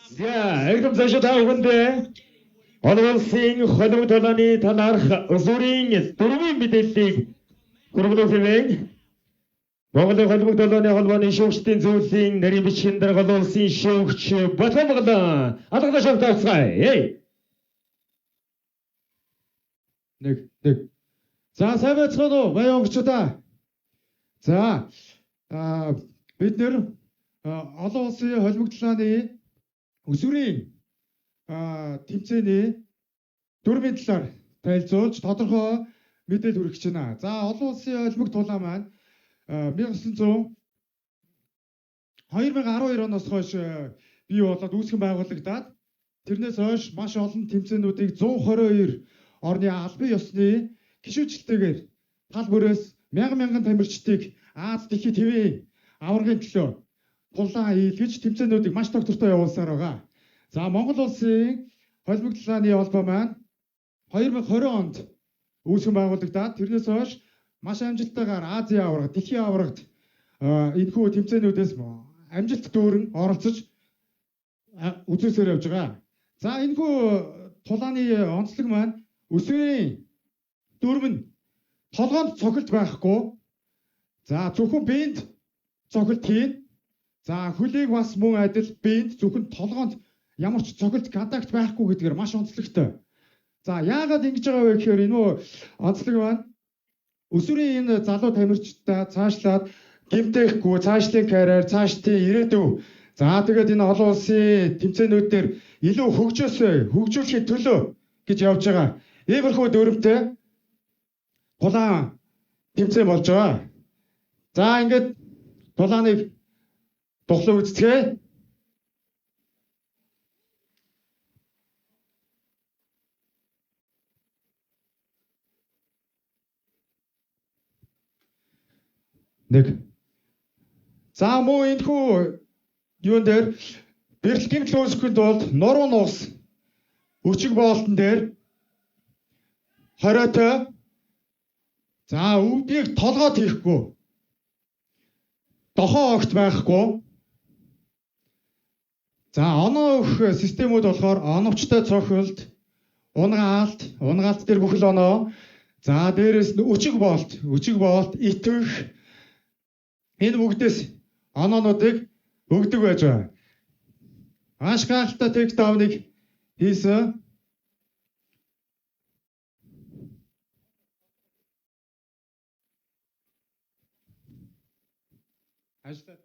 За, эрдэм цаашаа та бүхэндээ олон улсын холбоо толооны талаарх өсвөрийн дөрвийн мэдээллийг хүргүүлсэн. Монголын холбоо толооны холбооны шүүгчдийн зүйлсийн нарийн бичгийн дарга олон улсын шүүгч Батбангалан алгадаш тавцгаая. Нэг. За сайн байцгаана уу баян онгочдоо. За бид нэр олон улсын холбогдлооны өсвөрийн тэмцээний дөрвийн талаар танилцуулж тодорхой мэдээлэл хүргэж байна. За олон улсын холбогд тулаан маань 2012 оноос хойш бий болоод үүсгэн байгуулагдаад тэрнээс хойш маш олон тэмцээнүүдийг 122 орны албан ёсны гишүүнчлэлтэйгээр тал бүрээс мянган тамирчдыг Аз дэлхийд хэвийн аваргын төлөө тулаан хийлгэж тэмцээнүүдийг маш доктортой явуулсаар байгаа. За Монгол улсын холбогдлооны холбоо маань 2020 онд үүсгэн байгуулагдаад тэрнээс хойш маш амжилттайгаар Азийн аварга, дэлхийн аваргад энэхүү тэмцээнүүдээс амжилт дүүрэн оролцож үзүүлсээр явж байгаа. За энэхүү тулааны онцлог маань өсвөрийн дөрв нь толгоонд цохилт байхгүй. За зөвхөн биед цохилт хийн. За хөлийг бас мөн адил биед зөвхөн толгоонд ямар ч цохилт контакт байхгүй гэдгээр маш онцлогтой. За яагаад ингэж байгаа вэ гэхээр энэ онцлог маань өсвөрийн энэ залуу тамирчдаа цаашлаад гэмтээхгүй цаашлын карьер, цаашдын ирээдүй. За тэгээд энэ олон улсын тэмцээнүүд дээр илүү хөгжүүлэхийн төлөө гэж явж байгаа. Иймэрхүү дөрвтэй тулаан тэмцээн болж байгаа. За ингээд тулааныг тухлан үздэгэ. Нэг. За мөн энэхүү юун дээр бэртэл гэмтэл үүсгэхэд бол нуруу нуус өчиг боолтон дээр хориотой. За өвдгийг толгойд хийхгүй. Дохоо огт байхгүй. За оноо өгөх системүүд болохоор оновчтой цохилт, унгаалт дээр бүхэл оноо. За дээрэс нь өчиг боолт, итгэх энэ бүгдээс оноонуудыг өгдөг байж байгаа. Маш гайхалтай тейкдауныг хийсэн. Ажлаа.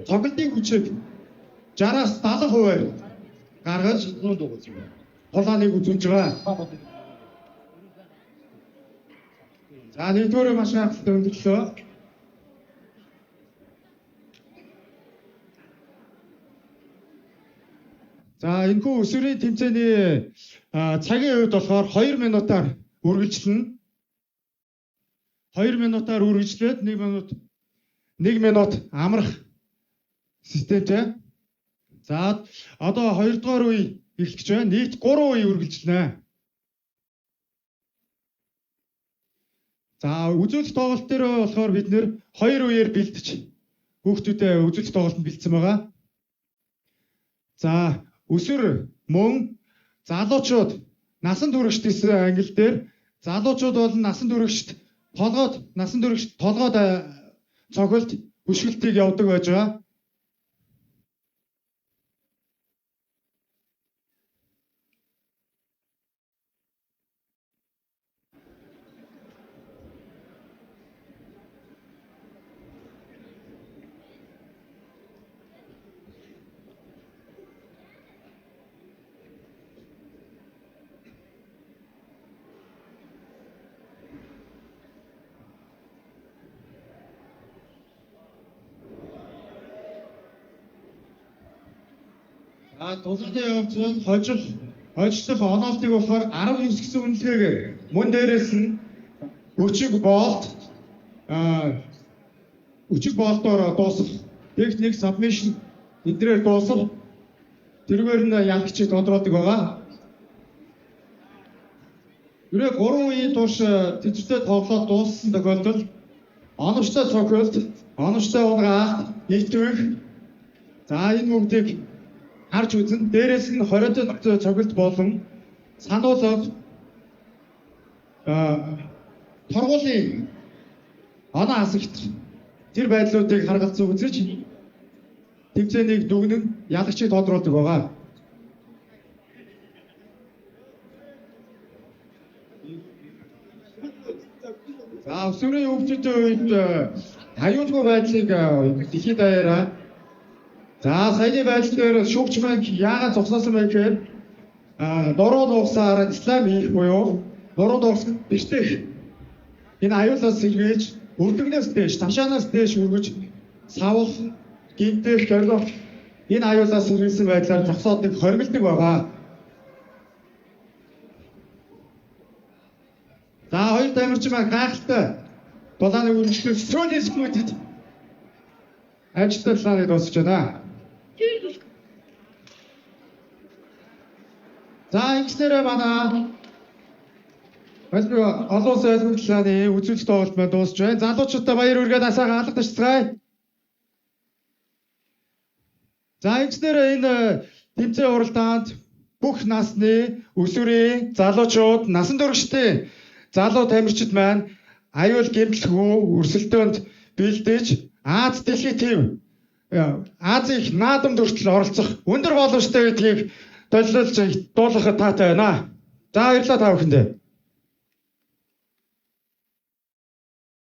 Тоглолтын хүчийг 60-аас 70% гаргаж тулааныг үзүүлж байгаа. За нэгдүгээр маш гайхалтай өндөрлөө. За энэхүү өсвөрийн тэмцээний цагийн үед болохоор 2 минутаар үргэлжлэнэ. 2 минутаар үргэлжлээд 1 минут амрах системтэй. За одоо 2 дугаар үе эхлэж байна. Нийт 3 үе үргэлжлэнэ. За үзүүлэлт тоглолт дээр болохоор бид нэр 2 үеэр бэлдэж хүүхдүүдэд үзүүлэлт тоглолтод бэлдсэн байгаа. За өсвөр мөн залуучууд насан туршид гэсэн англи дээр залуучууд бол насан туршид толгойд цогцолт хөшгөлтийг явуулдаг байж байгаа. Тулгын явц бол хожил онолтыг болохоор 19 гэсэн үнэлгээгээр мөн дээрээс нь өчиг болтоор дуусах техник сабмишн эдгээр дуусах тэргээр нь ялагчид тодорхойлдог байгаа. Үрээ 3 үеийн турш тэнцвэртэй тоглоод дууссан тохиолдолд оновчтой цогцолт, оновчтой угаах, нэгтгэх. За энэ бүгдийг харж үзэн дээрээс нь 20 цогцолт болон сануулга торгуулийн оноо асагт тэр байдлуудыг харгалзан үзэж тэмцээнийг дүгнэн ялагчийг тодруулдаг байгаа. За өсвөрийн өвчтөд үед аюулгүй байдлыг дэлхийд даяараа за саяны байдал дээр шүүгч маань яагаад зогсоосон бэ гэхээр нуруу нугасаар ислам хийх буюу нуруу нугас биштэй энэ аюулаас сэргээж өрдөгнөөс дээш тавшаанаас дээш өргөж савл гинтэх горилох энэ аюулаас сэргийсэн байдлаар зогсоодыг хоригддаг байгаа. За хоёр тамирчин маань гайхалтай дулааны үргэлжлэл сүүлийн секундэд ажилтныг дуусгаж байна. За ингэснээр манай олон улсын ойлгомжлолын үзүүлэлт тоглолт маань дуусж байна. Залуучуудаа баяр хүргээд асаагаа алга ташцгаая. За ингэснээр энэ тэмцээн уралдаанд бүх насны өсвөрийн залуучууд, насан туршидын залуу тамирчид маань аюул гэмтлгүй өрсөлдөөнд бэлдэж Аз дэлхийн төв Азийн их наадамд хүртэл оролцох өндөр боломжтой гэдгийг толиулж дуулгахад таатай байна. За баярлалаа та бүхэндээ.